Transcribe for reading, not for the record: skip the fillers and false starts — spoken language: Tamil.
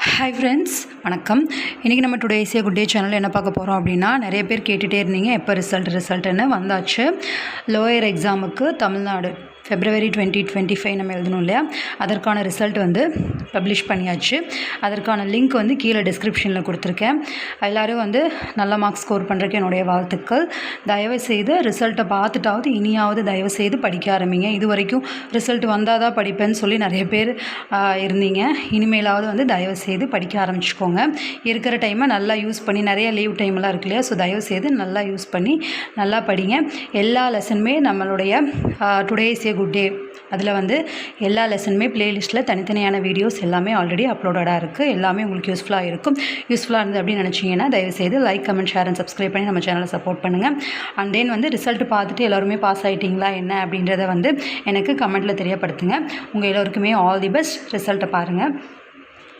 ஹாய் ஃப்ரெண்ட்ஸ், வணக்கம். இன்றைக்கி நம்ம டுடே ஈஸியாக குட் டே சேனலில் என்ன பார்க்க போகிறோம் அப்படின்னா, நிறைய பேர் கேட்டுகிட்டே இருந்தீங்க எப்போ ரிசல்ட்டுன்னு வந்தாச்சு. லோயர் எக்ஸாமுக்கு தமிழ்நாடு February 2025 நம்ம எழுதணும் இல்லையா, அதற்கான ரிசல்ட் வந்து பப்ளிஷ் பண்ணியாச்சு. அதற்கான லிங்க் வந்து கீழே டிஸ்கிரிப்ஷனில் கொடுத்துருக்கேன். எல்லோரும் வந்து நல்ல மார்க்ஸ் ஸ்கோர் பண்ணுறதுக்கு என்னுடைய வாழ்த்துக்கள். தயவுசெய்து ரிசல்ட்டை பார்த்துட்டாவது இனியாவது தயவுசெய்து படிக்க ஆரம்பிங்க. இது வரைக்கும் ரிசல்ட் வந்தால் தான் படிப்பேன்னு சொல்லி நிறைய பேர் இருந்தீங்க. இனிமேலாவது வந்து தயவுசெய்து படிக்க ஆரம்பிச்சுக்கோங்க. இருக்கிற டைமை நல்லா யூஸ் பண்ணி, நிறைய லீவ் டைம்லாம் இருக்கு இல்லையா, ஸோ தயவுசெய்து நல்லா யூஸ் பண்ணி நல்லா படிங்க. எல்லா லெசனுமே நம்மளுடைய today is a good day அதில் வந்து எல்லா லெசனுமே ப்ளேலிஸ்ட்டில் தனித்தனியான வீடியோஸ் எல்லாமே ஆல்ரெடி அப்லோடடாக இருக்குது. எல்லாமே உங்களுக்கு யூஸ்ஃபுல்லாக இருக்கும். யூஸ்ஃபுல்லாக இருந்தது அப்படின்னு நினச்சிங்கன்னா தயவுசெய்து like, comment, share and subscribe பண்ணி நம்ம சேனலை சப்போர்ட் பண்ணுங்கள். அண்ட் தென் வந்து ரிசல்ட் பார்த்துட்டு எல்லோருமே பாஸ் ஆகிட்டிங்களா என்ன அப்படின்றத வந்து எனக்கு கமெண்ட்டில் தெரியப்படுத்துங்க. உங்கள் எல்லோருக்குமே ஆல் தி பெஸ்ட். ரிசல்ட்டை பாருங்கள்.